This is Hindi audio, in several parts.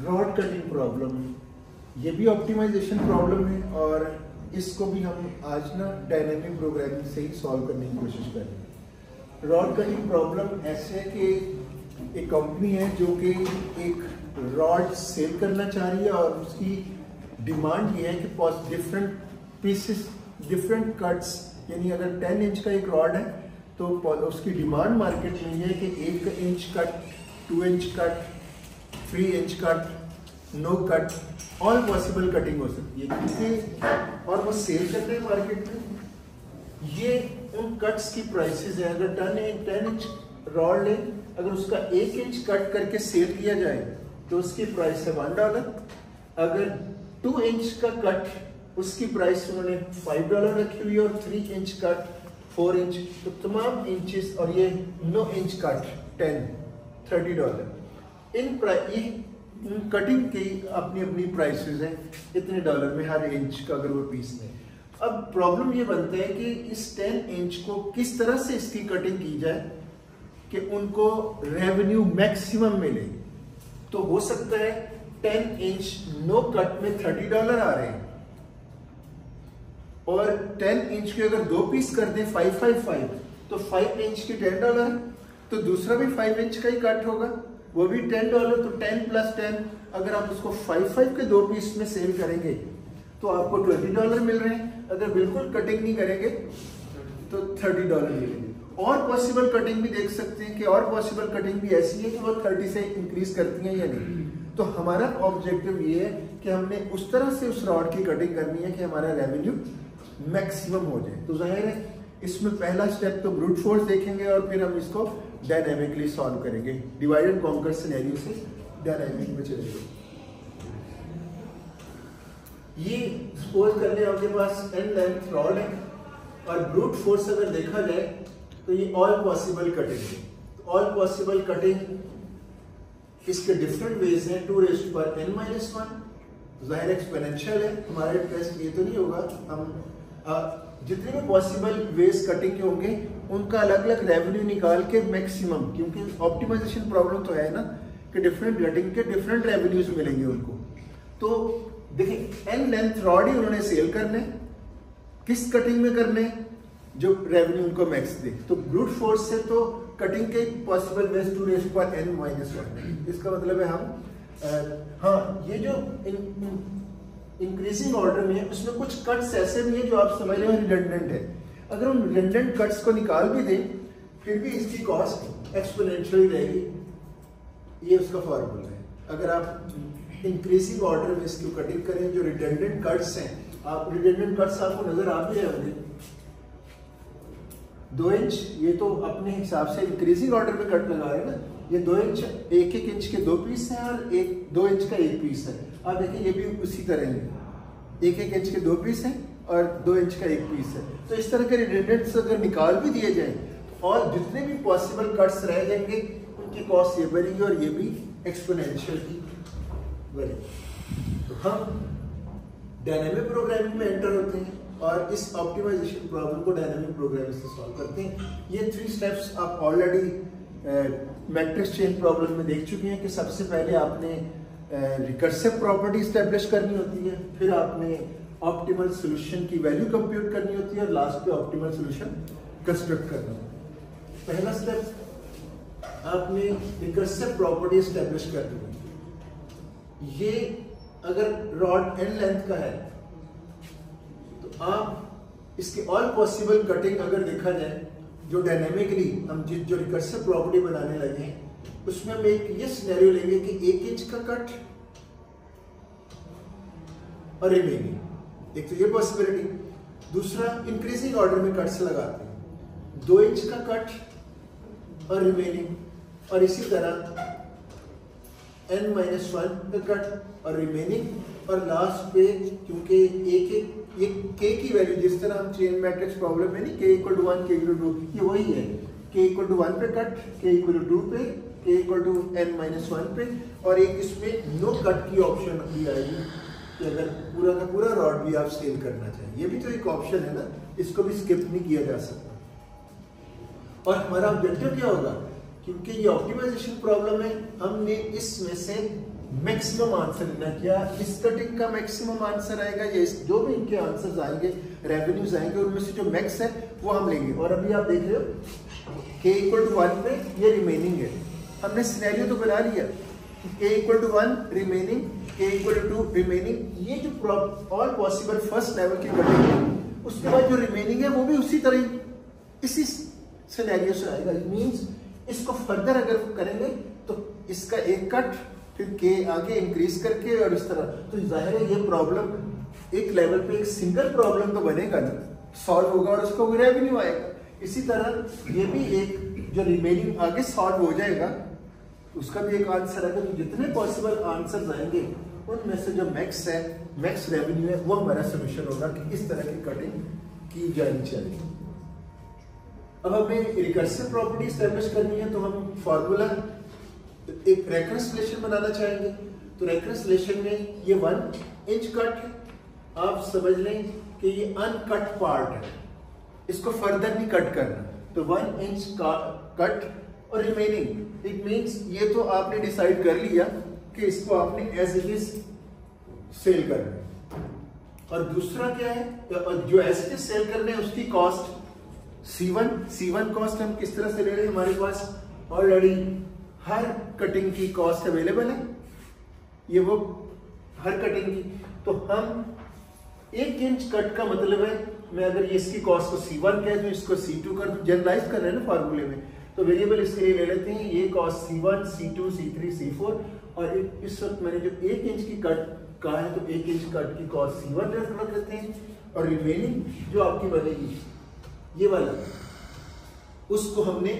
रॉड कटिंग प्रॉब्लम, ये भी ऑप्टिमाइजेशन प्रॉब्लम है और इसको भी हम आज ना डायनेमिक प्रोग्रामिंग से ही सॉल्व करने की कोशिश कर रहे हैं। रॉड कटिंग प्रॉब्लम ऐसे है कि एक कंपनी है जो कि एक रॉड सेल करना चाह रही है और उसकी डिमांड ये है कि डिफरेंट पीसेस, डिफरेंट कट्स, यानी अगर 10 इंच का एक रॉड है तो उसकी डिमांड मार्केट में ये है कि 1 inch cut, 2 inch cut, 3 inch cut, no cut, all possible cutting हो सकती है क्योंकि और वो सेल करते हैं मार्केट में। ये उन कट्स की प्राइसेस है। अगर 10 इंच रॉड ले, अगर उसका 1 इंच कट करके सेल किया जाए तो उसकी प्राइस है $1। अगर 2 इंच का कट, उसकी प्राइस उन्होंने $5 रखी हुई है और 3 इंच कट, 4 इंच, तो तमाम इंचेस और ये 9 इंच कट $30। इन कटिंग की अपनी अपनी प्राइसेस हैं, इतने डॉलर में हर इंच का अगर वो पीस में। अब प्रॉब्लम ये बनता है कि इस 10 इंच को किस तरह से इसकी कटिंग की जाए कि उनको रेवेन्यू मैक्सिमम मिले। तो हो सकता है 10 इंच नो कट में $30 आ रहे हैं और 10 इंच के अगर 2 पीस कर दें 555 तो 5 इंच के $10, तो दूसरा भी 5 इंच का ही कट होगा, वो भी $10। तो 10 + 10 अगर आप उसको 5 के 2 पीस में सेल करेंगे तो आपको $20 मिल रहे हैं। अगर बिल्कुल कटिंग नहीं करेंगे तो $30 मिलेंगे। और पॉसिबल कटिंग भी देख सकते हैं कि और पॉसिबल कटिंग भी ऐसी है कि वो 30 से इंक्रीज करती हैं या नहीं। तो हमारा ऑब्जेक्टिव ये है कि हमने उस तरह से उस रॉड की कटिंग करनी है कि हमारा रेवेन्यू मैक्सिमम हो जाए। तो जाहिर है इसमें पहला स्टेप तो ब्रूट फोर्स देखेंगे और फिर हम इसको डायनेमिकली सॉल्व करेंगे, डिवाइड एंड कॉन्कर सिनेरियो से डायनेमिक में चलेंगे। ये सपोज कर ले आपके पास n लेंथ रॉड है और ब्रूट फोर्स अगर देखा जाए तो ये ऑल पॉसिबल कटिंग है। ऑल पॉसिबल कटिंग इसके डिफरेंट वेज हैं। 2n-1 जाहिर एक्सपोनेंशियल है, हमारे टेस्ट ये तो नहीं होगा। हम जितने भी पॉसिबल वेज कटिंग के होंगे उनका अलग अलग रेवेन्यू निकाल के मैक्सिमम, क्योंकि ऑप्टिमाइजेशन प्रॉब्लम तो है ना कि डिफरेंट कटिंग के डिफरेंट रेवेन्यूज मिलेंगे उनको। तो देखिए n लेंथ रॉड ही उन्होंने सेल करने, किस कटिंग में करने जो रेवेन्यू उनको मैक्स दे। तो ब्रूट फोर्स से तो कटिंग के पॉसिबल वेज 2n-1। इसका मतलब है हम हाँ, ये जो इंक्रीजिंग ऑर्डर में है उसमें कुछ कट्स ऐसे भी हैं जो आप समझ रहे हो रिडंडेंट है। अगर उन रिडंडेंट कट्स को निकाल भी दें फिर भी इसकी कॉस्ट एक्सपोनेंशियल रहेगी। ये उसका फॉर्मूला है। अगर आप इंक्रीजिंग ऑर्डर में इसकी कटिंग करें, जो रिडंडेंट कट्स हैं, आप रिडंडेंट कट्स आपको नजर आ भी रहे होंगे। 2 इंच, ये तो अपने हिसाब से इंक्रीजिंग ऑर्डर में कट लगा रहे हैं ना। ये 2 इंच, 1-1 इंच के 2 पीस हैं और 2 इंच का 1 पीस है। आप देखिए ये भी उसी तरह है, 1-1 इंच के 2 पीस हैं और 2 इंच का 1 पीस है। तो इस तरह के रिडंडेंट्स अगर निकाल भी दिए जाए और जितने भी पॉसिबल कट्स रह जाएंगे उनकी कॉस्ट ये बढ़ेगी और ये भी एक्सपोनेंशियल की बढ़ेगी। तो हम डायनेमिक प्रोग्रामिंग में एंटर होते हैं और इस ऑप्टिमाइजेशन प्रॉब्लम को डायनेमिक प्रोग्रामिंग से सॉल्व करते हैं। ये 3 स्टेप्स आप ऑलरेडी मैट्रिक्स चेन प्रॉब्लम में देख चुके हैं कि सबसे पहले आपने रिकर्सिव प्रॉपर्टी स्टैब्लिश करनी होती है, फिर आपने ऑप्टिमल सॉल्यूशन की वैल्यू कंप्यूट करनी होती है और लास्ट पे ऑप्टिमल सॉल्यूशन कंस्ट्रक्ट करना होता है। पहला स्टेप आपने रिकर्सिव प्रॉपर्टी स्टैब्लिश करनी है। ये अगर रॉड n लेंथ का है तो आप इसके ऑल पॉसिबल कटिंग अगर देखा जाए, जो डायनेमिकली हम जो रिकर्सिव प्रॉपर्टी बनाने लगे हैं उसमें हम एक ये सिनेरियो लेंगे कि 1 इंच का कट और रिमेनिंग। एक तो ये पॉसिबिलिटी। दूसरा इंक्रीजिंग ऑर्डर में कट्स लगाते हैं, 2 इंच का कट और रिमेनिंग, और इसी तरह n-1 का कट और रिमेनिंग, और लास्ट पे क्योंकि एक k की वैल्यू जिस तरह हम चेन मैट्रिक्स प्रॉब्लम में नहीं k = 1 k = 2, ये वही है। k = 1 पे कट, k = 2 पे, k = n-1 पे, और एक इसमें नो कट की ऑप्शन भी आएगी कि अगर पूरा का पूरा रॉड भी आप सेल करना चाहें। ये भी तो एक ऑप्शन है ना, इसको भी स्किप नहीं किया जा सकता। और हमारा ऑब्जेक्टिव क्या होगा, क्योंकि ये ऑप्टिमाइजेशन प्रॉब्लम है, हमने इसमें से मैक्सिमम आंसर लेना, क्या इस कटिंग का मैक्सिमम आंसर आएगा या इस जो भी इनके आंसर्स आएंगे, रेवेन्यूज आएंगे, उनमें से जो मैक्स है वो हम लेंगे। और अभी आप देख रहे हो k इक्वल टू 1 पे ये रिमेनिंग है, हमने सिनेरियो तो बना लिया k equal to 1 remaining, k equal to 2 remaining, ये जो ऑल पॉसिबल फर्स्ट लेवल की कटिंग है, उसके बाद जो रिमेनिंग है वो भी उसी तरह इसी सिनेरियो से आएगा। इट मींस इसको फर्दर अगर करेंगे तो इसका एक कट, फिर के आगे इंक्रीज करके और इस तरह, तो जाहिर है ये प्रॉब्लम एक लेवल पे एक सिंगल प्रॉब्लम तो बनेगा ना, सॉल्व होगा और उसको रेवेन्यू आएगा। इसी तरह ये भी एक जो रिमेनिंग आगे सॉल्व हो जाएगा उसका भी एक आंसर आएगा। तो जितने पॉसिबल आंसर आएंगे उनमें से जो मैक्स है, मैक्स रेवेन्यू है, वो हमारा सोल्यूशन होगा कि इस तरह की कटिंग की जानी चाहिए। अब हमें रिकर्सिव प्रॉपर्टी एस्टेब्लिश करनी है, तो हम फॉर्मूला एक रेकरेंस रिलेशन बनाना चाहेंगे। तो रेकरेंस रिलेशन में ये 1 इंच कट है, आप समझ लें कि ये अनकट पार्ट है, इसको फर्दर नहीं कट करना। तो 1 इंच का कट और रिमेनिंग, इट मींस ये तो आपने डिसाइड कर लिया कि इसको आपने एज इट इज सेल करना है। और दूसरा क्या है, जो एज इट इज सेल करने है उसकी कॉस्ट C1 कॉस्ट हम किस तरह से ले रहे हैं, हमारे पास ऑलरेडी हर कटिंग की कॉस्ट अवेलेबल है, ये वो हर कटिंग की। तो हम 1 इंच कट का मतलब है, मैं अगर ये इसकी कॉस्ट को C1 कह दूं, इसको C2 कर दूं, जनरलाइज कर रहे हैं ना फॉर्मूले में, तो वेरिएबल इसके लिए ले लेते हैं, ये cost C1, C2, C3, C4। और इस वक्त मैंने जो 1 इंच की कट कहा है, तो 1 इंच कट की कॉस्ट C1 रख देते हैं, और रिमेनिंग जो आपकी बनेगी ये वाला, उसको हमने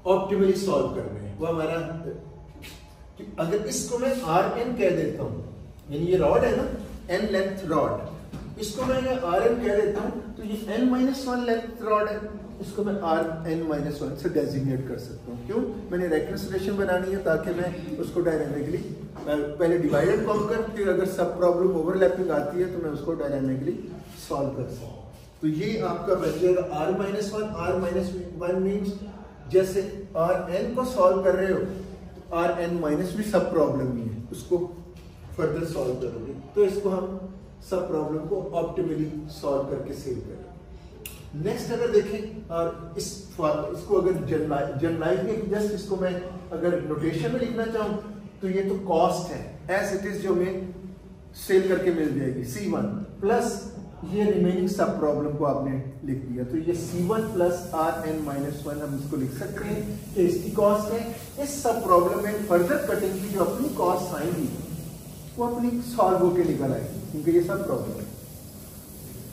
ऑप्टिमली सॉल्व करना है। वो हमारा, अगर इसको मैं Rn कह देता हूं, यानी ये रॉड है ना, n लेंथ रॉड, इसको मैं Rn कह देता हूं, तो ये n-1 लेंथ रॉड है, इसको मैं Rn-1 से डेजिग्नेट कर सकता हूं। क्यों? मैंने रेकरेंस रिलेशन बनानी है ताकि मैं उसको डायनामिकली पहले डिवाइड एंड कॉन्कर, फिर अगर सब प्रॉब्लम ओवरलैपिंग आती है तो मैं उसको डायनामिकली सॉल्व कर सकता हूं। तो ये आपका बन जाएगा R-1 मीन्स जैसे Rn को सॉल्व कर रहे हो, Rn- भी सब प्रॉब्लम ही है, उसको फर्दर सॉल्व करोगे, तो इसको हम सब प्रॉब्लम को ऑप्टिमली सॉल्व करके सेव करें। नेक्स्ट अगर देखें, और इसको अगर जनरलाइज में जस्ट इसको मैं अगर नोटेशन में लिखना चाहूं, तो ये तो कॉस्ट है एज इट इज जो हमें सेल करके मिल जाएगी C1 प्लस ये रिमेनिंग सब प्रॉब्लम को आपने लिख दिया, तो ये C1 प्लस Rn-1 हम इसको लिख सकते हैं कि इसकी कॉस्ट है। इस सब प्रॉब्लम में फर्दर कटिंग की जो अपनी कॉस्ट आएंगी वो अपनी सॉल्व होके निकल आएगी, क्योंकि ये सब प्रॉब्लम है।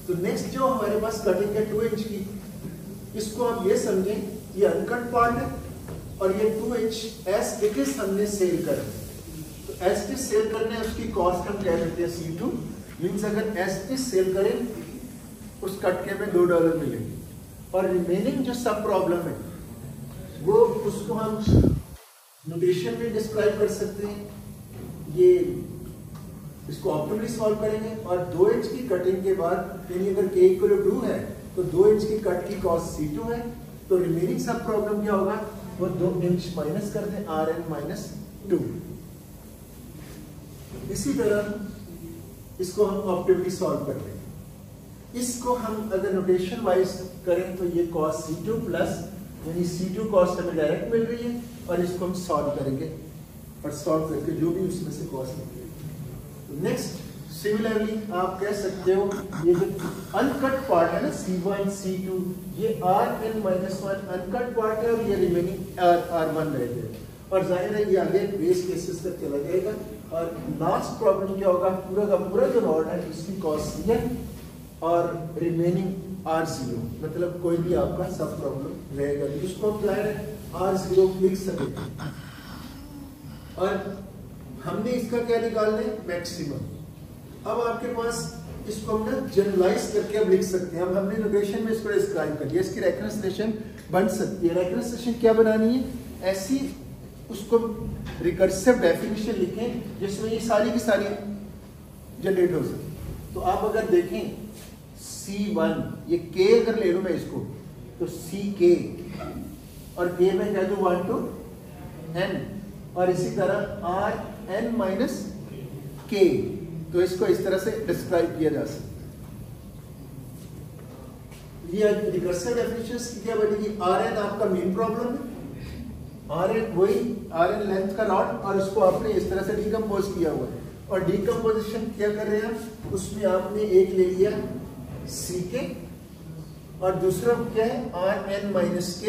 तो नेक्स्ट जो हमारे पास कटिंग है 2 इंच की, इसको आप ये समझें ये अनकट पार्ट है और ये 2 इंच एज इट इज हमने सेल करना है। तो एज इट इज सेल करने उसकी कॉस्ट हम कह देते हैं C2, मीन्स अगर एज इट इज सेल करें उस कटके में $2 मिलेंगे, और रिमेनिंग जो सब प्रॉब्लम है वो उसको हम नोटेशन में डिस्क्राइब कर सकते हैं। ये इसको ऑप्टिमली सॉल्व करेंगे, और 2 इंच की कटिंग के बाद, यानी अगर k इक्वल टू 2 है तो 2 इंच की कट की कॉस्ट C2 है, तो रिमेनिंग सब प्रॉब्लम क्या होगा, वो 2 इंच माइनस कर दें Rn-2। इसी तरह इसको हम ऑप्टिमली सॉल्व कर लेंगे। इसको हम अगर नोटेशन वाइज करें तो ये कॉस्ट C2 प्लस, यानी C2 कॉस्ट हमें डायरेक्ट मिल रही है, और इसको हम सॉल्व करेंगे, और सॉल्व करके जो भी उसमें से कॉस्ट निकलेगी। नेक्स्ट सिमिलरली आप कह सकते हो ये जो अनकट पार्ट है ना C1 C2, ये Rn-1 अनकट पार्ट है, और ये रिमेनिंग R1 रह जाएगा, और जाहिर है ये आगे बेस केसेस तक चला जाएगा। और लास्ट प्रॉब्लम क्या होगा, पूरा का पूरा जो रॉड है इसकी कॉस्ट C है और रिमेनिंग R0, मतलब कोई भी आपका सब प्रॉब्लम रहेगा, जिसको हम जाहिर है R0 लिख सकें। और हमने इसका क्या निकालना है, मैक्सिमम। अब आपके पास इसको हम ना जनरलाइज करके अब लिख सकते हैं। अब हमने नोटेशन में इसको डिस्क्राइब कर दिया, इसकी रेफरेंस रिलेशन बन सकती है। रेफरेंस रिलेशन क्या बनानी है, ऐसी उसको रिकर्सिव डेफिनेशन लिखें जिसमें ये सारी की सारी जनरेट हो सके। तो आप अगर देखें C1, ये K अगर ले लूं मैं इसको, तो CK, और K में कह दूं 1 to n, और इसी तरह Rn माइनस k। तो इसको इस तरह से डिस्क्राइब किया जा सकता है। ये रिकर्सिव डेफिनेशंस की क्या बनेगी? Rn आपका मेन प्रॉब्लम है, Rn वही Rn लेंथ का रॉड, और उसको आपने इस तरह से डिकम्पोज किया हुआ है। और डिकम्पोजिशन क्या कर रहे हैं, उसमें आपने एक ले लिया Ck और दूसरा क्या है Rn माइनस k,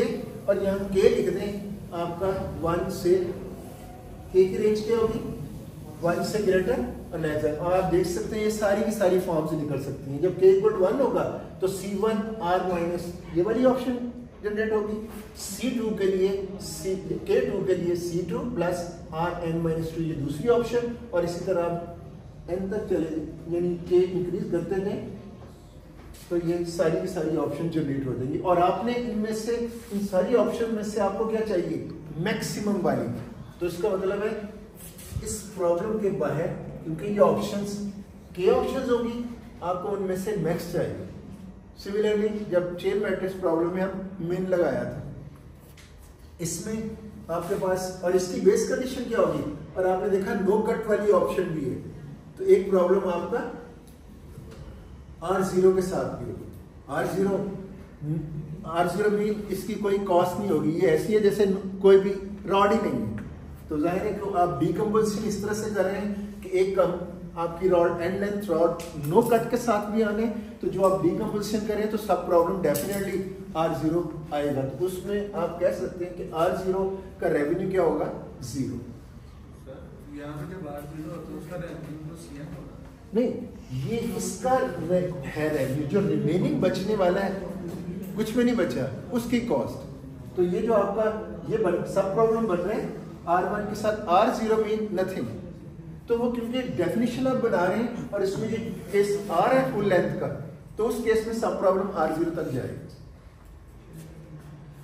और यहाँ k लिख दें आपका 1 से k की रेंज क्या होगी, 1 से ग्रेटर और लेसर। और आप देख सकते हैं ये सारी की सारी फॉर्म से निकल सकती हैं। जब k इक्वल टू 1 होगा तो C1 R माइनस ये वाली ऑप्शन जनरेट होगी, C2 के लिए K2 के लिए C2 प्लस Rn माइनस 2 ये दूसरी ऑप्शन, और इसी तरह आप n तक चले, यानी k इंक्रीज करते जाएं तो ये सारी की सारी ऑप्शन जनरेट हो जाएंगी। और आपने इनमें से, इन सारी ऑप्शन में से आपको क्या चाहिए, मैक्सिमम वाली। तो इसका मतलब है इस प्रॉब्लम के बाहर, क्योंकि ये ऑप्शंस के ऑप्शंस होगी, आपको उनमें से मैक्स चाहिए। सिमिलरली जब चेन मैट्रिक्स प्रॉब्लम में हम मीन लगाया था, इसमें आपके पास, और इसकी बेस कंडीशन क्या होगी, और आपने देखा नो कट वाली ऑप्शन भी है। तो एक प्रॉब्लम आपका R0 के साथ भी होगी। R0 भी इसकी कोई कॉस्ट नहीं होगी, ये ऐसी है जैसे कोई भी रॉड ही नहीं है। तो जाहिर है कि आप डिकम्पोजिशन इस तरह से कर रहे हैं कि एक कम आपकी rod and length rod no cut के साथ भी आने, तो जो आप डिकम्पोजिशन करें तो सब प्रॉब्लम डेफिनेटली R0 आएगा। तो उसमें आप कह सकते हैं कि R0 का रेवेन्यू क्या होगा, 0। नहीं, ये इसका है रेवेन्यू, जो रिमेनिंग बचने वाला है कुछ में नहीं बचा उसकी कॉस्ट। तो ये जो आपका ये सब प्रॉब्लम बन रहे हैं R1 के साथ, R0 मीन नथिंग। तो वो क्योंकि डेफिनेशन आप बना रहे हैं और इसमें ये केस R है फुल लेंथ का, तो उस केस में सब प्रॉब्लम R0 तक जाएगी।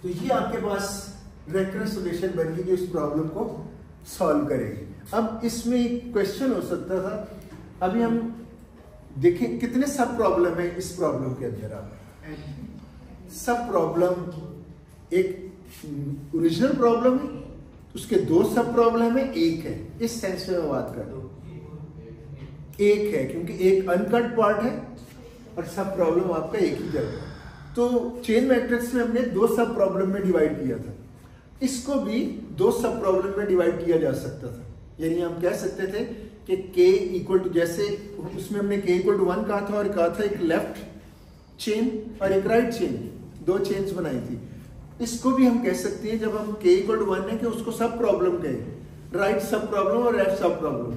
तो ये आपके पास रेकरेंस सोल्यूशन बन गई जो इस प्रॉब्लम को सॉल्व करेगी। अब इसमें एक क्वेश्चन हो सकता था, अभी हम देखें कितने सब प्रॉब्लम है इस प्रॉब्लम के अंदर। आप सब प्रॉब्लम, एक ओरिजिनल प्रॉब्लम है, उसके 2 सब प्रॉब्लम है, एक है, इस सेंस में मैं बात कर रहा हूं, एक है क्योंकि एक अनकट पार्ट है और सब प्रॉब्लम आपका एक ही जगह। तो चेन मैट्रिक्स में हमने 2 सब प्रॉब्लम में डिवाइड किया था, इसको भी 2 सब प्रॉब्लम में डिवाइड किया जा सकता था। यानी हम कह सकते थे कि k इक्वल टू, जैसे उसमें हमने k इक्वल टू 1 कहा था और कहा था एक लेफ्ट चेन और एक राइट चेन, 2 चेन्स बनाई थी। इसको भी हम कह सकते हैं जब हम k इक्वल टू 1 है कि उसको सब प्रॉब्लम कहें, राइट सब प्रॉब्लम और लेफ्ट सब प्रॉब्लम,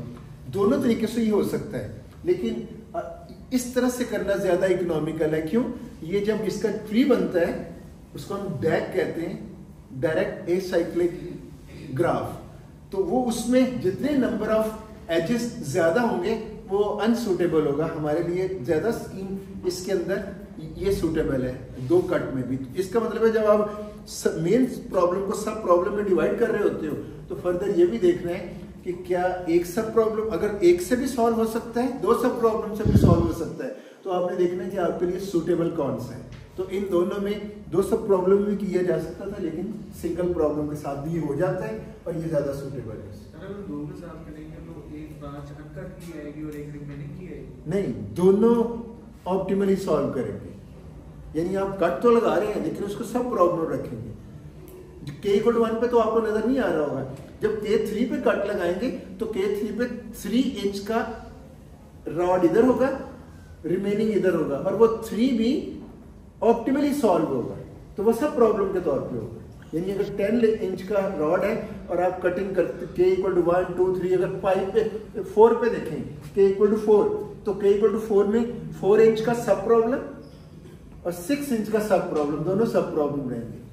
दोनों तरीके से ही हो सकता है। लेकिन इस तरह से करना ज्यादा इकोनॉमिकल है। क्यों? ये जब इसका ट्री बनता है उसको हम डैक कहते हैं, डायरेक्ट एसाइक्लिक ग्राफ। तो वो उसमें जितने नंबर ऑफ एजेस ज्यादा होंगे वो अनसूटेबल होगा हमारे लिए। ज्यादा स्कीम इसके अंदर ये सूटेबल है 2 कट में भी। इसका मतलब है जब आप मेन प्रॉब्लम को सब प्रॉब्लम में डिवाइड कर रहे होते हो तो फर्दर ये भी देखना है कि क्या एक सब प्रॉब्लम अगर एक से भी सॉल्व हो सकता है, 2 सब प्रॉब्लम से भी सॉल्व हो सकता है, तो आपने देखना है कि आपके लिए सूटेबल कौन सा है। तो इन दोनों में 2 सब प्रॉब्लम भी किया जा सकता था, लेकिन सिंगल प्रॉब्लम के साथ भी हो जाता है और ये ज्यादा सूटेबल है। नहीं, दोनों ऑप्टिमली सॉल्व करेंगे। यानी आप कट तो लगा रहे हैं लेकिन उसको सब प्रॉब्लम रखेंगे। k इक्वल टू 1 पे तो आपको नजर नहीं आ रहा होगा, जब k3 पे कट लगाएंगे तो k3 पे 3 इंच का रॉड इधर होगा, रिमेनिंग इधर होगा, और वो 3 भी ऑप्टिमली सॉल्व होगा, तो वो सब प्रॉब्लम के तौर पे होगा। यानी अगर 10 इंच का रॉड है और आप कटिंग करते k इक्वल टू 1 2 3, अगर 5 पे 4 पे देखें k इक्वल टू 4, तो k इक्वल टू 4 में 4 इंच का सब प्रॉब्लम और 6 इंच का सब प्रॉब्लम, दोनों सब प्रॉब्लम रहेंगे।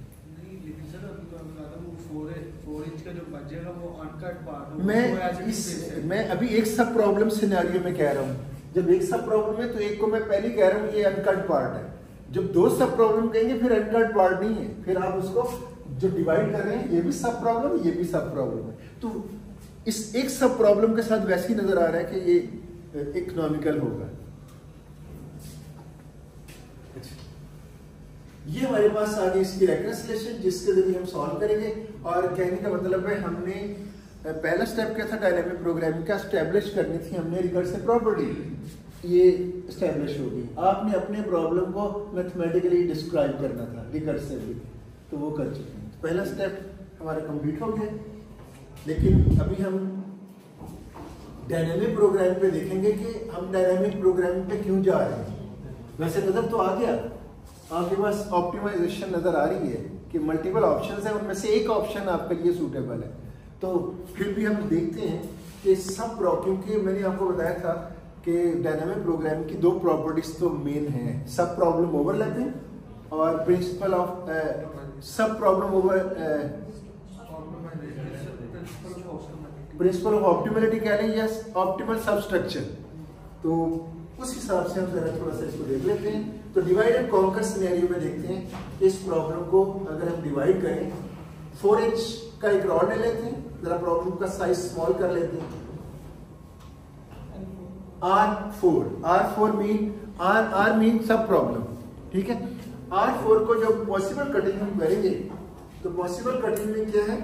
मैं अभी एक सब प्रॉब्लम सिनेरियो में कह रहा हूँ। जब एक सब प्रॉब्लम है तो एक को मैं पहले कह रहा हूँ ये अनकट पार्ट है। जब 2 सब प्रॉब्लम कहेंगे फिर अनकट पार्ट नहीं है, फिर आप उसको जो डिवाइड कर रहे हैं ये भी सब प्रॉब्लम, ये भी सब प्रॉब्लम है। तो इस एक सब प्रॉब्लम के साथ वैसे ही नजर आ रहा है कि ये इकोनॉमिकल होगा। ये हमारे पास आ गई इसकी रेकन्सिलेशन जिसके जरिए हम सॉल्व करेंगे। और कहने का मतलब है हमने पहला स्टेप क्या था डायनेमिक प्रोग्रामिंग का, एस्टेब्लिश करनी थी हमने रिकर्सिव प्रॉपर्टी, ये एस्टेब्लिश हो गई। आपने अपने प्रॉब्लम को मैथमेटिकली डिस्क्राइब करना था रिकर्सिवली, तो वो कर चुके हैं। पहला स्टेप हमारा कंप्लीट हो गया। लेकिन अभी हम डायनेमिक प्रोग्रामिंग पे देखेंगे कि हम डायनेमिक प्रोग्रामिंग पे क्यों जा रहे हैं। वैसे नजर तो आ गया, आपके पास ऑप्टिमाइजेशन नजर आ रही है कि मल्टीपल ऑप्शंस हैं, उनमें से एक ऑप्शन आपके लिए सूटेबल है। तो फिर भी हम देखते हैं कि सब क्योंकि मैंने आपको बताया था कि डायनामिक प्रोग्रामिंग की दो प्रॉपर्टीज तो मेन हैं, सब प्रॉब्लम ओवरलैपिंग और प्रिंसिपल ऑफ सब problem over principle of optimality कह लें या ऑप्टिमल सबस्ट्रक्चर। तो उस हिसाब से हम जरा थोड़ा सा इसको देख लेते हैं। तो डिवाइड एंड कॉन्कर सिनेरियो में देखते हैं कि इस प्रॉब्लम को अगर हम डिवाइड करें, 4 इंच का एक रॉड ले लेते हैं, जरा प्रॉब्लम का साइज स्मॉल कर लेते हैं। R4 मीन सब प्रॉब्लम, ठीक है। R4 को जब पॉसिबल कटिंग हम करेंगे तो पॉसिबल कटिंग में क्या है,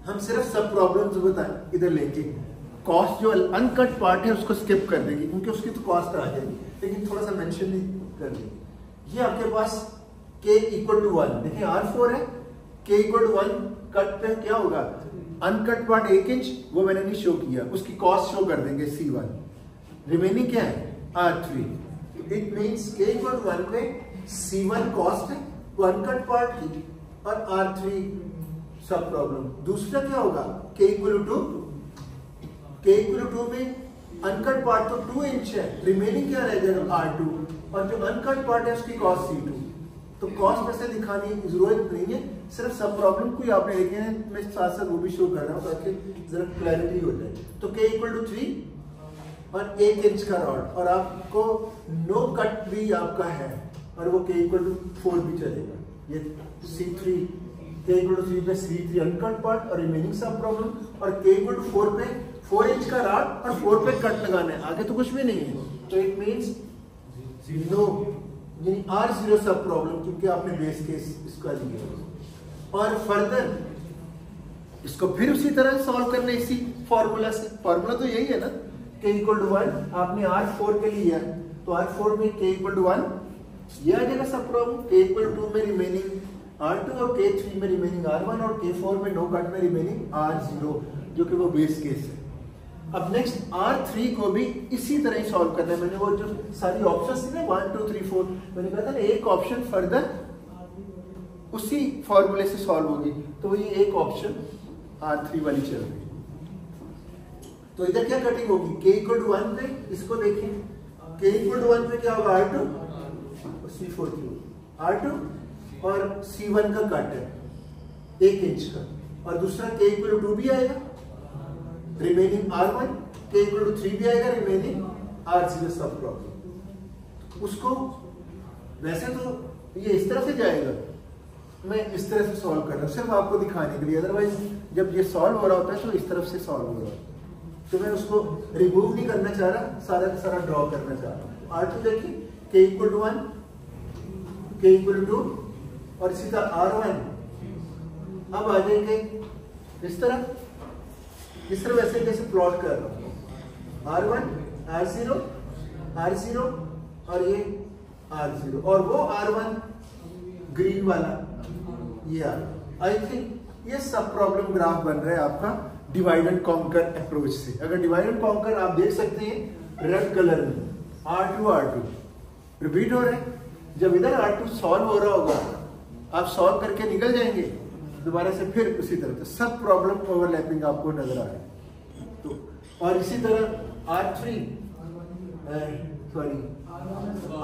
हम सिर्फ सब प्रॉब्लम्स बताएं इधर लेके, कॉस्ट जो अनकट पार्ट है उसको स्किप कर देंगे क्योंकि उसकी तो कॉस्ट आ जाएगी, लेकिन थोड़ा सा मेंशन भी कर देंगे। ये आपके पास k = 1, देखिए R4 है, k = 1, कट पे क्या होगा, अनकट पार्ट 1 इंच, वो मैंने नहीं शो किया, उसकी कॉस्ट शो कर देंगे C1। रिमेनिंग क्या है R3, इट मींस k = 1 पे C1 कॉस्ट है वो अनकट पार्ट की और R3 सब प्रॉब्लम। दूसरा क्या होगा, k = 2 में अनकट पार्ट तो 2 इंच है, रिमेनिंग क्या रह जाएगा R2 और जो अनकट पार्ट है उसकी कॉस्ट C2। तो कॉस्ट वैसे दिखाने की जरूरत नहीं है, सिर्फ सब प्रॉब्लम को ही आपने लिखे हैं, मैं साथ साथ वो भी शो कर रहा हूँ ताकि जरा क्लैरिटी हो जाए। तो k = 3 और 1 इंच का रॉड और आपको नो कट भी आपका है और वो k = 4 भी चलेगा। ये C3 k = 3 पे C3 अनकट पार्ट और रिमेनिंग सब प्रॉब्लम और k = 4 पे 4 इंच का रॉड और 4 पे कट लगाना है, आगे तो कुछ भी नहीं है। तो इट मींस नो, यानी R0 सब प्रॉब्लम क्योंकि आपने बेस केस इसका लिया। और फर्दर इसको फिर उसी तरह सॉल्व करना इसी फॉर्मूला से, फॉर्मूला तो यही है ना, k = 1 आपने R4 के लिए तो R4 में k = 1 ये आ जाएगा सब प्रॉब्लम, k = 2 में रिमेनिंग R2 और k3 में रिमेनिंग R1 और k4 में नो कट में रिमेनिंग R0 जो कि वो बेस केस है। अब नेक्स्ट R3 को भी इसी तरह ही सॉल्व करना है। मैंने वो जो सारी ऑप्शंस थी ना 1 2 3 4, मैंने कहा था ना एक ऑप्शन फर्दर उसी फॉर्मूले से सॉल्व होगी, तो ये एक ऑप्शन R3 वाली चल रही। तो इधर क्या कटिंग होगी, k = 1 पे इसको देखिए, k = 1 पे क्या होगा R2 और C4 R2 और C1 का कट है 1 इंच का और दूसरा k = 2 भी आएगा, रिमेनिंग R1, k = 3 भी आएगा, रिमेनिंग R0 सब प्रॉब्लम। उसको वैसे तो ये इस तरह से जाएगा, मैं इस तरह से सॉल्व कर रहा हूँ सिर्फ आपको दिखाने के लिए, अदरवाइज जब ये सॉल्व हो रहा होता है तो इस तरफ से सॉल्व हो रहा है, तो मैं उसको रिमूव नहीं करना चाह रहा, सारा का सारा ड्रॉ करना चाह रहा हूँ। R2 देखिए k = 1, k = 2 और इसी तरह R1। अब आ जाएंगे इस तरह वैसे जैसे प्लॉट कर रहा हूं, R1 R0 R0 और ये R0 और वो R1 ग्रीन वाला ये आई थिंक ये सब प्रॉब्लम ग्राफ बन रहा है आपका डिवाइड एंड कॉन्कर अप्रोच से। अगर डिवाइड एंड कॉन्कर आप देख सकते हैं रेड कलर में R2 रिपीट हो रहा है, जब इधर R2 सॉल्व हो रहा होगा आप सॉल्व करके निकल जाएंगे दोबारा से फिर उसी तरह से सब प्रॉब्लम ओवरलैपिंग आपको नजर आ रहा है। तो और इसी तरह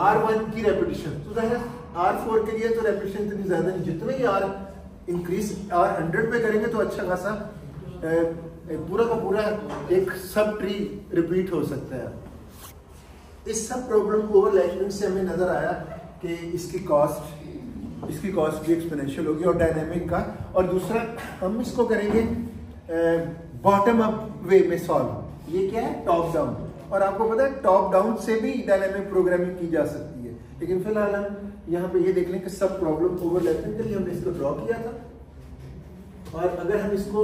R1 की रेपिटेशन, तो R4 के लिए तो रेपिटेशन इतनी ज्यादा नहीं, जितने ही R इंक्रीज R100 पे करेंगे तो अच्छा खासा पूरा का पूरा एक सब ट्री रिपीट हो सकता है। इस सब प्रॉब्लम ओवरलैपिंग से हमें नजर आया कि इसकी कॉस्ट भी एक्सपोनेंशियल होगी और डायनेमिक का, और दूसरा हम इसको करेंगे बॉटम अप वे में सॉल्व। ये क्या है, टॉप डाउन, और आपको पता है टॉप डाउन से भी डायनेमिक प्रोग्रामिंग की जा सकती है। लेकिन फिलहाल हम यहाँ पे ये देख लें कि सब प्रॉब्लम ओवरलैपिंग के लिए हमने इसको ड्रॉ किया था, और अगर हम इसको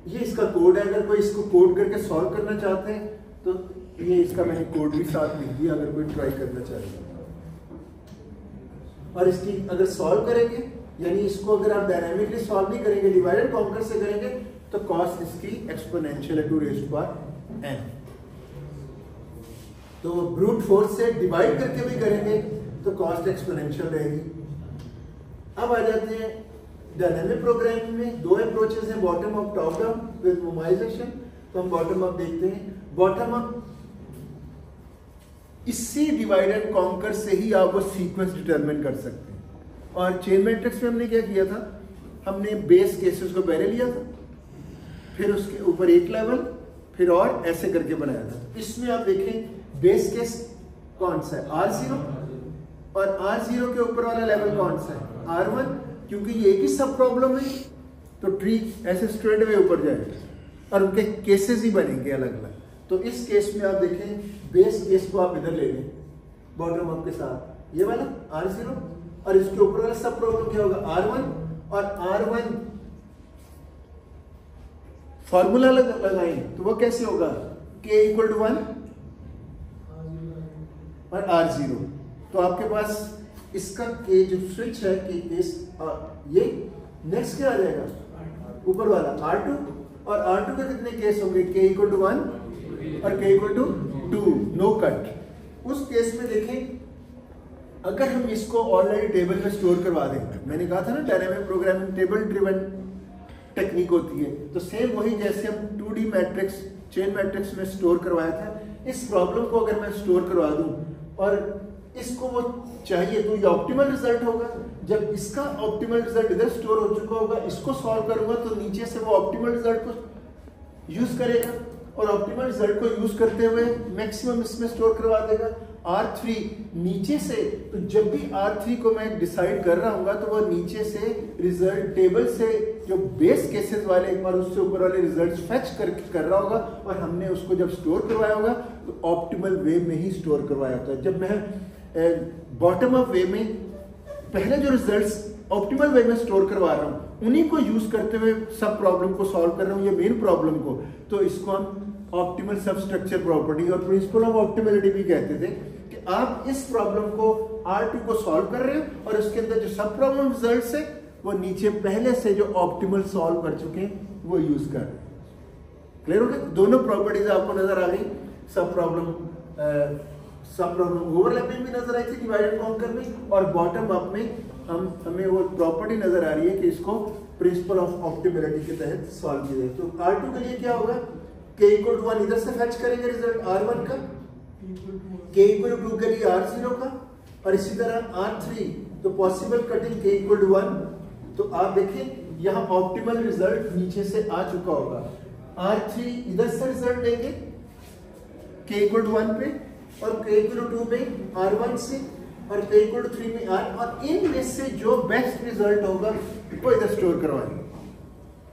ये इसका कोड है, अगर कोई इसको कोड करके सॉल्व करना चाहते हैं तो ये इसका मैंने कोड भी साथ लिख दिया अगर कोई ट्राई करना चाहेगा। और इसकी अगर सॉल्व करेंगे, यानी इसको अगर आप डायनामिकली सॉल्व नहीं करेंगे, डिवाइड एंड कॉन्कर से करेंगे, तो कॉस्ट इसकी एक्सपोनेंशियल है 2 रेज़्ड पावर n। तो ब्रूट फोर्स से डिवाइड करके भी करेंगे तो कॉस्ट एक्सपोनेंशियल रहेगी। अब आ जाते हैं डायनामिक प्रोग्रामिंग में। 2 अप्रोचेस हैं, bottom up top down with memorisation. तो हम बॉटम अप देखते हैं। बॉटम अप इससे डिवाइड एंड कॉन्कर से ही आप वो सीक्वेंस डिटरमिन कर सकते हैं। और चेन मैट्रिक्स में हमने क्या किया था, हमने बेस केसेस को पहले लिया था, फिर उसके ऊपर एक लेवल, फिर और ऐसे करके बनाया था। इसमें आप देखें बेस केस कौन सा है, R0, और R0 के ऊपर वाला लेवल कौन सा है, R1, क्योंकि ये एक ही सब प्रॉब्लम है तो ट्री ऐसे स्ट्रेट वे ऊपर जाएगा और उनके केसेस ही बनेंगे अलग अलग। तो इस केस में आप देखें बेस केस को आप इधर ले लें बॉटम अप के साथ, ये वाला R0, और इसके ऊपर वाला सब प्रॉब्लम क्या होगा, R1, और R1 फॉर्मूला लगाएं तो वो कैसे होगा, K = 1 और R0। तो आपके पास इसका K जो स्विच है कि केस ये नेक्स्ट क्या आ जाएगा, ऊपर वाला R2, और R2 के कितने केस होंगे, K = 1 और K = 2, नो कट। उस केस में देखें अगर हम इसको ऑलरेडी टेबल में स्टोर करवा दें, मैंने कहा था ना dynamic programming table driven technique होती है, तो सेम वही जैसे हम 2D मैट्रिक्स चेन मैट्रिक्स में स्टोर करवाया था, इस प्रॉब्लम को अगर मैं स्टोर करवा दूं और इसको वो चाहिए तो ये ऑप्टिमल रिजल्ट होगा। जब इसका ऑप्टिमल रिजल्ट इधर स्टोर हो चुका होगा, इसको सॉल्व करूंगा तो नीचे से वो ऑप्टिमल रिजल्ट को यूज करेगा और ऑप्टिमल रिजल्ट को यूज करते हुए मैक्सिमम इसमें स्टोर करवा देगा। R3 नीचे से, तो जब भी R3 को मैं डिसाइड कर रहा हूँ तो वो नीचे से रिजल्ट टेबल से जो बेस केसेस वाले एक बार उससे ऊपर वाले रिजल्ट्स फेच कर रहा होगा, और हमने उसको जब स्टोर करवाया होगा तो ऑप्टिमल वे में ही स्टोर करवाया होता है। जब मैं बॉटम अप वे में पहले जो रिजल्ट्स ऑप्टिमल वे में स्टोर करवा रहा हूँ उन्हीं को यूज करते हुए सब प्रॉब्लम को सॉल्व कर रहा हूँ, ये मेन प्रॉब्लम को, तो इसको हम ऑप्टिमल सब स्ट्रक्चर प्रॉपर्टी और प्रिंसिपल ऑफ ऑप्टिमलिटी भी कहते थे कि आप इस प्रॉब्लम को R2 को सॉल्व कर रहे हैं और उसके अंदर जो सब प्रॉब्लम रिजल्ट्स है वो नीचे पहले से जो ऑप्टिमल सॉल्व कर चुके हैं वो यूज कर रहे हैं। क्लियर हो गया? दोनों प्रॉपर्टीज आपको नजर आ गई, सब प्रॉब्लम ओवरलैपिंग भी नजर आई थी डिवाइड एंड कॉन्कर में, और बॉटम अप में हमें वो प्रॉपर्टी नजर आ रही है कि इसको प्रिंसिपल ऑफ ऑप्टिमलिटी के तहत सॉल्व किया जाए। तो R2 के लिए क्या होगा, K = 1 इधर से फेच करेंगे रिजल्ट R1 का, K = 2 के लिए R0 का, और इसी तरह R3 तो पॉसिबल कटिंग K = 1। तो आप देखें यहाँ ऑप्टिमल रिजल्ट नीचे से आ चुका होगा, R3 इधर से रिजल्ट लेंगे K = 1 पे, और K = 2 में R1 से, और K = 3 में R, और इनमें से जो बेस्ट रिजल्ट होगा वो इधर स्टोर करवाएंगे।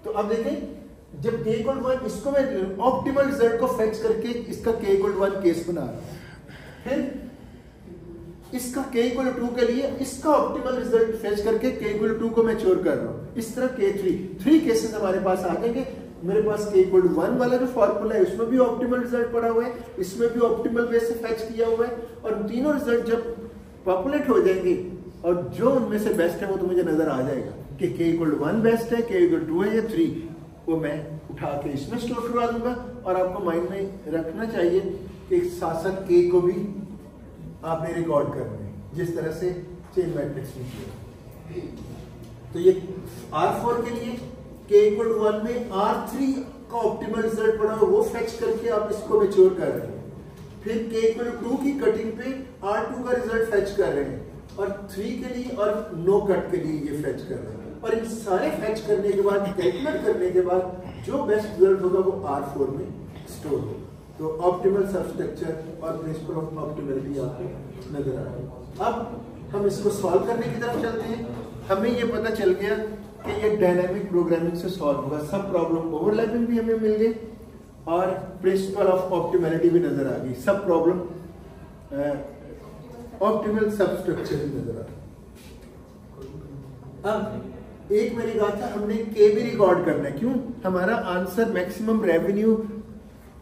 तो अब देखें जब K = 1, इसको मैं ऑप्टिमल रिजल्ट को फेच करके इसका K = 1 केस बना रहा हूं, फिर इसका K = 2 के लिए इसका ऑप्टिमल रिजल्ट फेच करके K = 2 को मैं चोर कर रहा हूं। इस तरह K3 केसेस हमारे पास आ जाएंगे। मेरे पास K = 1 वाला जो फॉर्मूला है उसमें भी ऑप्टिमल रिजल्ट पड़ा हुआ है, इसमें भी ऑप्टिमल वे से फेच किया हुआ है, और तीनों रिजल्ट जब पॉपुलेट हो जाएंगे और जो उनमें से बेस्ट है वो तो मुझे नजर आ जाएगा कि K = 1 बेस्ट है, K = 2 है या 3, वो मैं उठा के इसमें स्टोर करवा दूंगा। और आपको माइंड में रखना चाहिए कि साथ साथ K को भी आपने रिकॉर्ड करना है, जिस तरह से चेन मैट्रिक्स में किया। तो ये R4 के लिए K = 1 में R3 का ऑप्टिमल रिजल्ट पड़ा हो वो फेच करके आप इसको मैच्योर कर रहे हैं। फिर K = 2 की कटिंग पे R2 का रिजल्ट फेच कर रहे हैं, और 3 के लिए और नो कट के लिए ये फेच कर रहे हैं। और इन सारे फेच करने के बाद, कैलकुलेट करने के बाद जो बेस्ट रिजल्ट होगा वो R4 में स्टोर होगा। तो ऑप्टिमल सबस्ट्रक्चर और प्रिंसिपल ऑफ ऑप्टिमलिटी आपको नजर आ रहा है। अब हम इसको सॉल्व करने की तरफ चलते हैं। हमें ये पता चल गया कि ये डायनामिक प्रोग्रामिंग से सॉल्व होगा, सब प्रॉब्लम ओवरलैपिंग भी हमें मिल गई और प्रिंसिपल ऑफ ऑप्टिमलिटी भी नजर आ गई, सब प्रॉब्लम ऑप्टिमल सबस्ट्रक्चर भी नजर आ गई। अब एक मैंने कहा था हमने के भी रिकॉर्ड करना है, क्यों? हमारा आंसर मैक्सिमम रेवेन्यू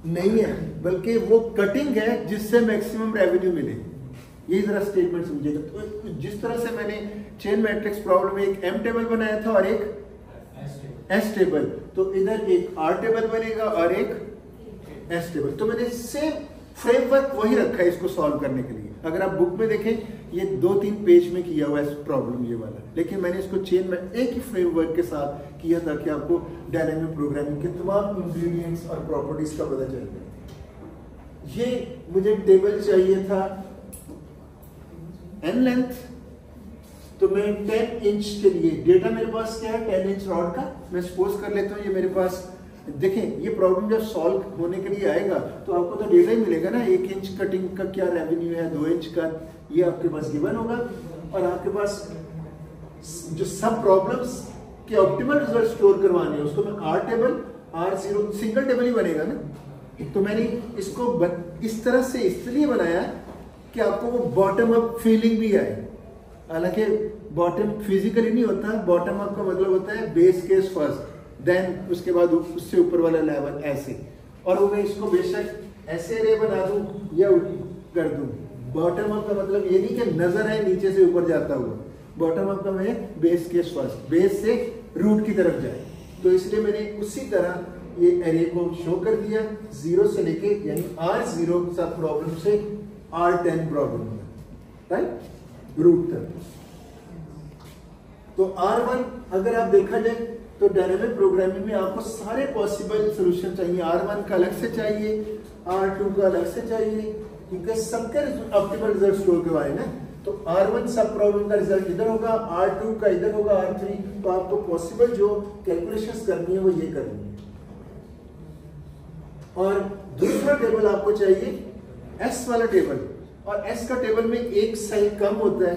नहीं है, बल्कि वो कटिंग है जिससे मैक्सिमम रेवेन्यू मिले। ये जरा स्टेटमेंट समझिएगा। तो जिस तरह से मैंने चेन मैट्रिक्स प्रॉब्लम में एक एम टेबल बनाया था और एक एस टेबल, तो इधर एक आर टेबल बनेगा और एक एस टेबल। तो मैंने सेम फ्रेमवर्क वही रखा है इसको सॉल्व करने के लिए। अगर आप बुक में देखें ये 2-3 पेज में किया हुआ है प्रॉब्लम ये वाला, लेकिन मैंने इसको चेन में एक ही फ्रेमवर्क के साथ किया ताकि आपको डायनामिक प्रोग्रामिंग के तमाम इंग्रेडिएंट्स और प्रॉपर्टीज का पता चल जाए। ये मुझे टेबल चाहिए था एन लेंथ, तो मैं 10 इंच के लिए डेटा मेरे पास क्या है 10 इंच रॉड का। मैं सपोज कर लेता हूँ ये मेरे पास, देखें ये प्रॉब्लम जब सॉल्व होने के लिए आएगा तो आपको तो डेटा ही मिलेगा ना, 1 इंच कटिंग का क्या रेवेन्यू है, 2 इंच का, ये आपके पास गिवन होगा। और आपके पास जो सब प्रॉब्लम्स के ऑप्टिमल रिजल्ट स्टोर करवाने हैं उसको मैं R table, R0 single table ही बनेगा ना। तो मैंने इसको इस तरह से इसलिए बनाया कि आपको वो बॉटम अप फीलिंग भी आए। हालांकि बॉटम फिजिकली नहीं होता, बॉटम अप का मतलब होता है बेस केस फर्स्ट, देन उसके बाद उससे ऊपर वाला लेवल ऐसे। और वो मैं इसको बेशक ऐसे रे बना दूं या कर दूं। बॉटम अप का मतलब ये नहीं कि नजर है नीचे से ऊपर जाता हुआ, बॉटम अप का मैं बेस केस फर्स्ट, बेस से रूट की तरफ जाए। तो इसलिए मैंने उसी तरह ये एरे को शो कर दिया 0 से लेके यानी R0 सब प्रॉब्लम से R10 प्रॉब्लम, राइट, रूट तक। तो R1 अगर आप देखा जाए तो डायनामिक प्रोग्रामिंग में आपको सारे पॉसिबल सॉल्यूशन चाहिए। R1 का अलग से चाहिए, R2 का अलग से चाहिए, क्योंकि सबके ऑप्टिमल रिजल्ट स्टोर करवाए ना। तो R1 सब प्रॉब्लम का रिजल्ट इधर होगा, R2 का इधर होगा, R3। तो आपको पॉसिबल जो कैलकुलेशंस करनी है वो ये करनी है। और दूसरा टेबल आपको चाहिए S वाला टेबल, और S का टेबल में एक साइड कम होता है,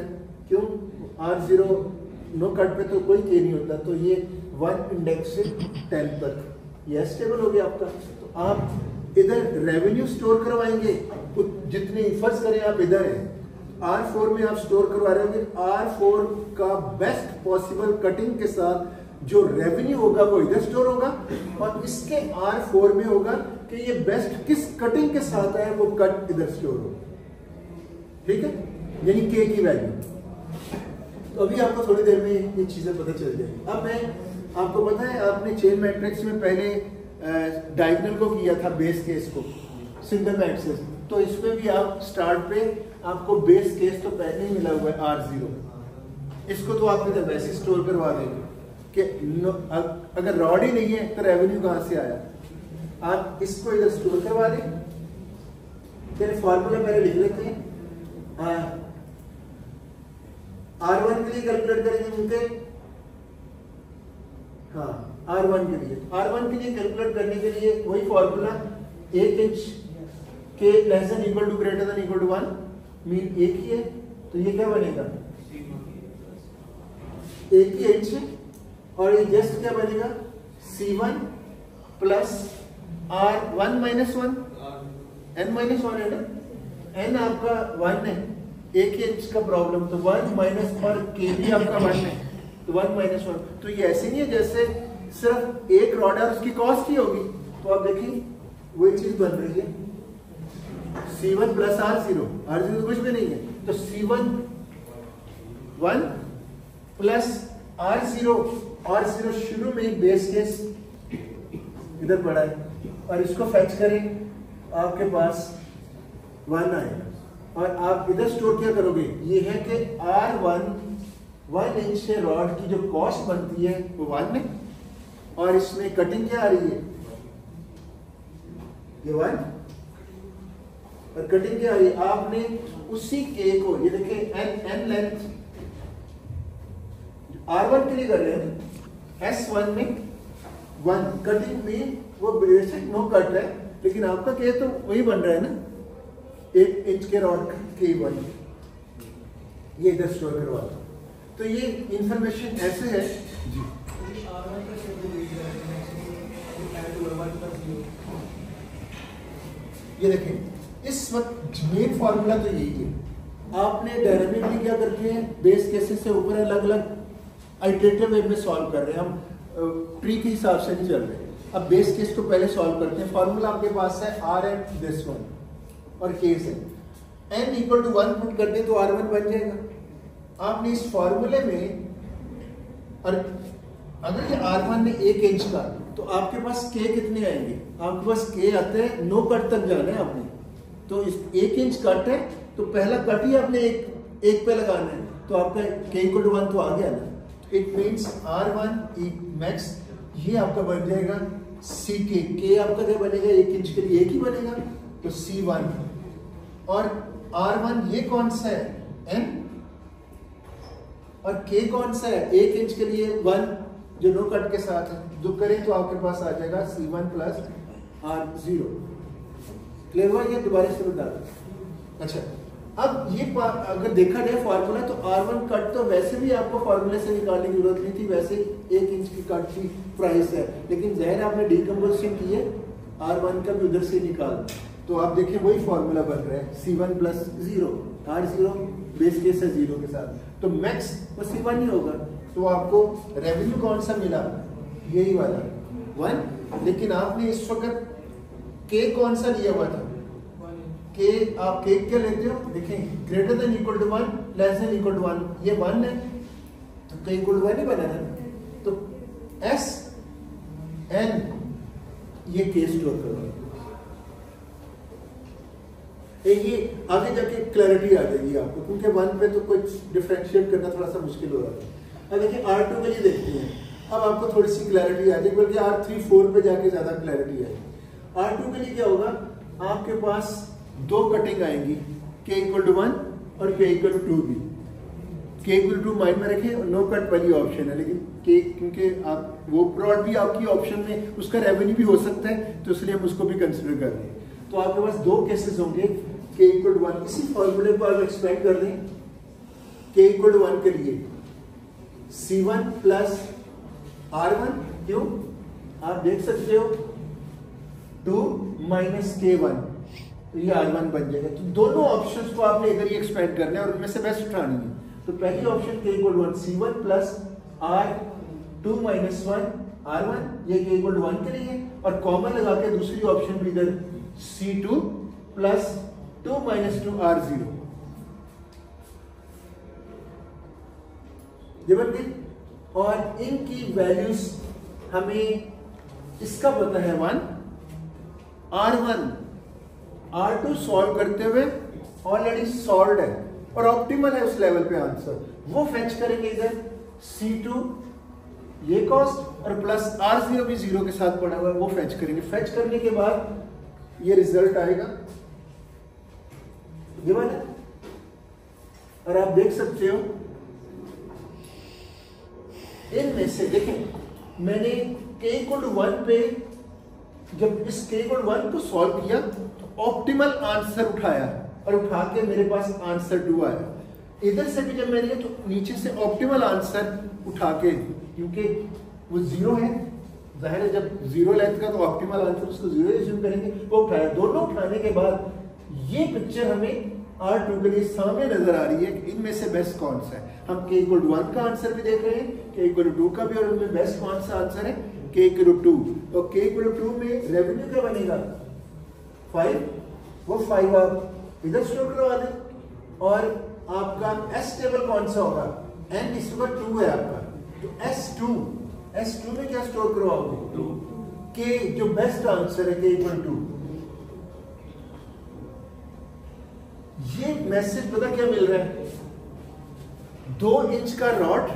क्यों? R0 नो कट पे तो कोई के नहीं होता, तो ये 1 इंडेक्स से 10 तक ये S टेबल हो गया आपका। तो आप इधर रेवेन्यू स्टोर करवाएंगे, जितने फर्ज करें आप इधर है R4 में आप स्टोर करवा रहे होंगे, R4 का बेस्ट पॉसिबल कटिंग के साथ जो रेवेन्यू होगा वो इधर स्टोर होगा, और इसके R4 में होगा कि ये बेस्ट किस कटिंग के साथ है वो कट इधर स्टोर होगा, ठीक है, यानी के की वैल्यू। तो अभी आपको थोड़ी देर में ये चीजें पता चल जाएगी। अब मैं आपको पता है आपने चेन मैट्रिक्स में पहले डायगोनल को किया था बेस केस को सिंगल एक्सेस, तो इसमें भी आप स्टार्ट पे आपको बेस केस तो पहले ही मिला हुआ है R0, इसको तो आप इधर वैसे स्टोर करवा देंगे कि अगर रॉड ही नहीं है तो रेवेन्यू कहां से आया, आप इसको इधर स्टोर करवा दें। फिर फॉर्मूला पहले लिख लेते हैं। R1 के लिए कैलकुलेट करेंगे मिलते, हाँ R1 के लिए कैलकुलेट करने के लिए वही फॉर्मूला, 1 इंच के less than equal to greater than equal to 1, mean एक ही है, तो ये क्या बनेगा एक ही इंच है, और ये जस्ट क्या बनेगा C1 plus R1 minus 1, N minus 1 है ना, N आपका 1 है, एक ही इंच का प्रॉब्लम, तो 1 माइनस, और K भी आपका 1 है, तो 1 माइनस 1। तो ये ऐसे नहीं है जैसे सिर्फ एक रॉड है उसकी कॉस्ट ही होगी, तो आप देखिए वही चीज बन रही है, C1 प्लस R0 तो कुछ भी नहीं है, तो C1 1 प्लस R0 शुरू में बेस केस इधर पड़ा है, और इसको फेच करें आपके पास 1 आएगा, और आप इधर स्टोर क्या करोगे, ये है कि R1 1 इंच से रॉड की जो कॉस्ट बनती है वो 1 है, और इसमें कटिंग क्या आ रही है ये 1, और कटिंग क्या आ रही है, आपने उसी के को, ये देखिए n लेंथ R1 के लिए कर रहे हैं, S1 में 1 कटिंग भी वो बेसिक नो कट है, लेकिन आपका के तो वही बन रहा है ना, 1 इंच के रॉड के 1, ये इधर स्टोर करवा दो। तो ये इंफॉर्मेशन ऐसे है जी, ये देखें इस वक्त मेन फॉर्मूला तो यही है। आपने डायनामिकली क्या करते हैं, बेस केसेस से ऊपर अलग अलग आइटरेटिव वे में सॉल्व कर रहे हैं, हम ट्री के हिसाब से नहीं चल रहे। अब बेस केस को पहले सॉल्व करते हैं। फॉर्मूला आपके पास है आर एंड दिस वन और केस है n इक्वल टू 1 पुट कर दे तो R1 बन जाएगा। आपने इस फॉर्मूले में, और अगर ये R1 ने 1 इंच का, तो आपके पास k कितने आएंगे? आपके पास k आते हैं, नो कट तक जाना है आपने, तो इस 1 इंच कट है तो पहला कट ही आपने एक पे लगाना है, तो आपका k इक्वल टू 1 तो आ गया ना। इट मीन्स R1 मैक्स ये आपका बन जाएगा CK। k आपका क्या बनेगा? 1 इंच के लिए 1 ही बनेगा, तो C1। और R1 ये कौन सा है? n। और k कौन सा है? 1 इंच के लिए 1 जो नो कट के साथ है, जो करें तो आपके पास आ जाएगा C1 प्लस R0। क्लियर हुआ? ये दोबारा से बता दो। अच्छा, अब ये अगर देखा जाए फॉर्मूला, तो R1 कट तो वैसे भी आपको फॉर्मूले से निकालने की जरूरत नहीं थी, वैसे 1 इंच की कट की प्राइस है, लेकिन ज़ाहिर आपने डीकम्पोजिशन की है, R1 का भी उधर से निकाल, तो आप देखें वही फॉर्मूला बन रहा है C1 plus 0, R0 base case है 0 के साथ, तो मैक्स वो C1 ही होगा। तो आपको रेवेन्यू कौन सा मिला? यही वाला 1। लेकिन आपने इस वक्त k कौन सा लिया हुआ था? k आप k क्या लेते हो? देखें, greater than equal to 1, less than equal to 1, ये 1 है तो k इक्वल टू 1 ही बना है। तो s n ये k स्टोर करो, ये आगे जाके क्लैरिटी आ जाएगी आपको, क्योंकि 1 पे तो कुछ डिफरेंशिएट करना थोड़ा सा मुश्किल हो रहा है। अब देखिए R2 के लिए देखते हैं, अब आपको थोड़ी सी क्लैरिटी आ जाएगी, बल्कि R3 4 पे जाके ज्यादा क्लैरिटी आएगी। R2 के लिए क्या होगा? आपके पास 2 कटिंग आएंगी, k इक्वल टू 1 और k इक्वल टू 2 भी। k इक्वल टू माइंड में रखें, नो कट वाली ऑप्शन है, लेकिन k क्योंकि आप वो प्लॉट भी आपकी ऑप्शन में उसका रेवेन्यू भी हो सकता है, तो इसलिए हम उसको भी कंसिडर कर रहे हैं। तो आपके पास 2 केसेस होंगे, k इक्वल टू 1। इसी फॉर्मूले को आप एक्सपेंड कर दें, k इक्वल टू 1 के लिए C1 प्लस R1, क्यों? आप देख सकते हो 2 माइनस K1, तो ये R1 बन जाएगा। तो दोनों ऑप्शंस को आपने इधर ही एक्सपेंड करना है और उनमें से बेस्ट उठानी है। तो पहली option k equal to 1, C1 plus R2 minus 1 R1, ये k इक्वल टू 1 के लिए, और कॉमन लगा के दूसरी ऑप्शन भी इधर C2 प्लस 2 माइनस 2 R0। और इनकी वैल्यूज हमें इसका पता है 1, R1 R2 सॉल्व करते हुए ऑलरेडी सॉल्व है और ऑप्टिमल है उस लेवल पे आंसर, वो फेच करेंगे इधर C2 ये कॉस्ट और प्लस R0 भी 0 के साथ पड़ा हुआ है, वो फेच करेंगे। फेच करने के बाद ये रिजल्ट आएगा ये वाला, और आप देख सकते हो इनमें से, देखें मैंने k इक्वल टू 1 पे जब इस k इक्वल टू 1 को सॉल्व किया तो ऑप्टिमल आंसर उठाया और उठा के मेरे पास आंसर 2 आया। इधर से भी जब मैंने तो नीचे से ऑप्टिमल आंसर उठा के, क्योंकि वो 0 है, जाहिर है जब 0 लेंथ का तो ऑप्टिमल आंसर उसको 0 एज्यूम करेंगे, वो उठाया। दोनों उठाने के बाद ये पिक्चर हमें R2 के लिए सामने नजर आ रही है कि इनमें से बेस्ट कौन सा है। हम k इक्वल टू 1 का आंसर भी देख रहे हैं, k इक्वल टू 2 का भी, और उनमें बेस्ट कौन सा आंसर है k इक्वल टू 2। तो k इक्वल टू 2 में रेवेन्यू क्या बनेगा 5, वो 5 आप इधर स्टोर करवा दें। और आपका S टेबल कौन सा होगा? n इस वक्त 2 है आपका, तो S2 में क्या स्टोर करवाओगे? k जो बेस्ट आंसर है k इक्वल टू। ये मैसेज पता क्या मिल रहा है? 2 इंच का रॉड,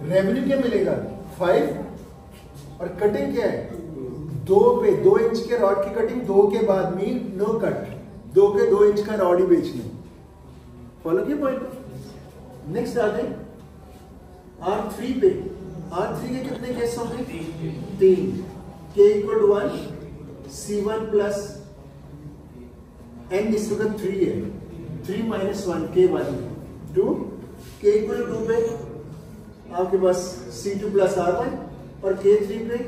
रेवेन्यू क्या मिलेगा 5, और कटिंग क्या है 2 पे। 2 इंच के रॉड की कटिंग 2 के बाद मीन नो कट, 2 के 2 इंच का रॉड ही बेचना। फॉलो किया पॉइंट। नेक्स्ट आ जाए R3 पे। R3 के कितने केस होंगे? 3। k equal to 1, C1 plus n इस वक्त 3 है, 3 minus 1 K1 2, k equal to 2 पे आपके पास C2 प्लस R1 और K3 पे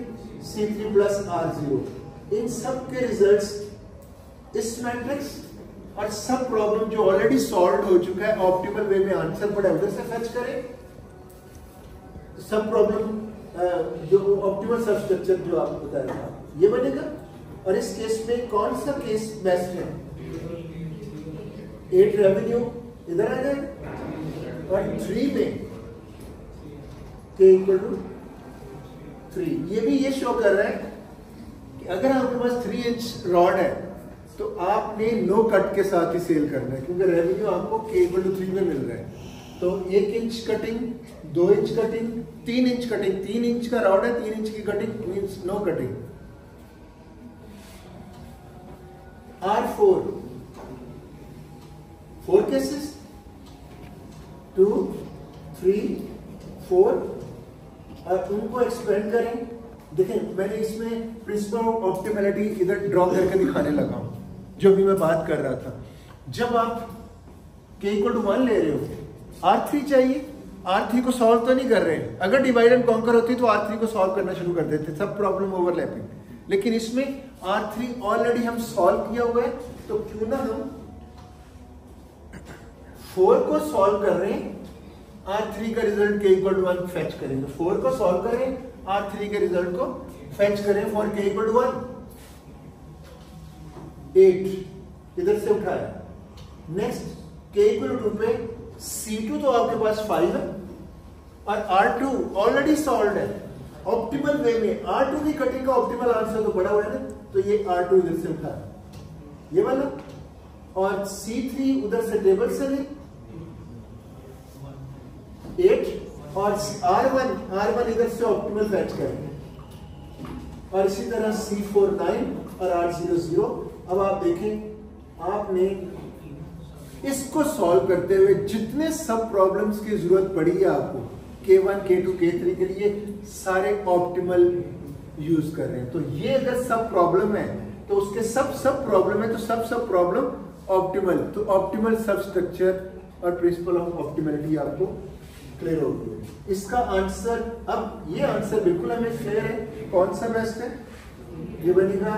C3 प्लस R0। इन सब के रिजल्ट्स इस मैट्रिक्स और सब प्रॉब्लम जो ऑलरेडी सॉल्व हो चुका है ऑप्टिमल वे में आंसर पड़ा है उधर से फेच करें। सब प्रॉब्लम जो ऑप्टिमल सब स्ट्रक्चर जो आपको बताया था ये बनेगा। और इस केस में कौन सा केस बेस्ट है? 8 रेवेन्यू इधर आ जाएगा और 3 में k इक्वल टू 3। ये भी ये शो कर रहा है कि अगर आपके पास 3 इंच रॉड है तो आपने नो कट के साथ ही सेल करना है, क्योंकि रेवेन्यू आपको k इक्वल टू 3 में मिल रहा है। तो 1 inch cutting, 2 inch cutting, 3 inch cutting, 3 inch का रॉड है, 3 इंच की cutting means no cutting. R4 4 cases 2 3 4 और उनको एक्सपेंड करें। देखें मैंने इसमें प्रिंसिपल ऑफ ऑप्टिमलिटी इधर ड्रॉ करके दिखाने लगा हूं, जो भी मैं बात कर रहा था। जब आप k इक्वल टू 1 ले रहे हो, R3 चाहिए, R3 को सॉल्व तो नहीं कर रहे हैं। अगर डिवाइड एंड कॉन्कर होती तो R3 को सॉल्व करना शुरू कर देते, सब प्रॉब्लम ओवरलैपिंग। लेकिन इसमें R3 ऑलरेडी हम सॉल्व किया हुआ है, तो क्यों ना हम 4 को सॉल्व कर रहे हैं, R3 का result k equal to 1 fetch करेंगे। 4 को सॉल्व करें, R3 के रिजल्ट को फेच करें फॉर k इक्वल टू 1। 8 इधर से उठाया। नेक्स्ट k इक्वल टू 2 पे C2 तो आपके पास 5 है और R2 ऑलरेडी सॉल्व है ऑप्टिमल वे में। R2 की कटिंग का ऑप्टिमल आंसर तो बड़ा हुआ है ना, तो ये R2 इधर से उठाया ये वाला, और C3 उधर से टेबल से ले 8 और R1 इधर से ऑप्टिमल फैच करेंगे। और इसी तरह C4 9 और R0 0। अब आप देखें आपने इसको सॉल्व करते हुए जितने सब प्रॉब्लम्स की जरूरत पड़ी है आपको K1 K2 K3 के लिए सारे ऑप्टिमल यूज कर रहे हैं। तो ये अगर सब प्रॉब्लम है तो उसके सब प्रॉब्लम है तो सब प्रॉब्लम ऑप्टिमल, तो ऑप्टिमल सब स्ट्रक्चर और प्रिंसिपल ऑफ ऑप्टिमलिटी आपको क्लियर हो गई। इसका आंसर, अब ये आंसर बिल्कुल हमें क्लियर है कौन सा बेस्ट है, ये बनेगा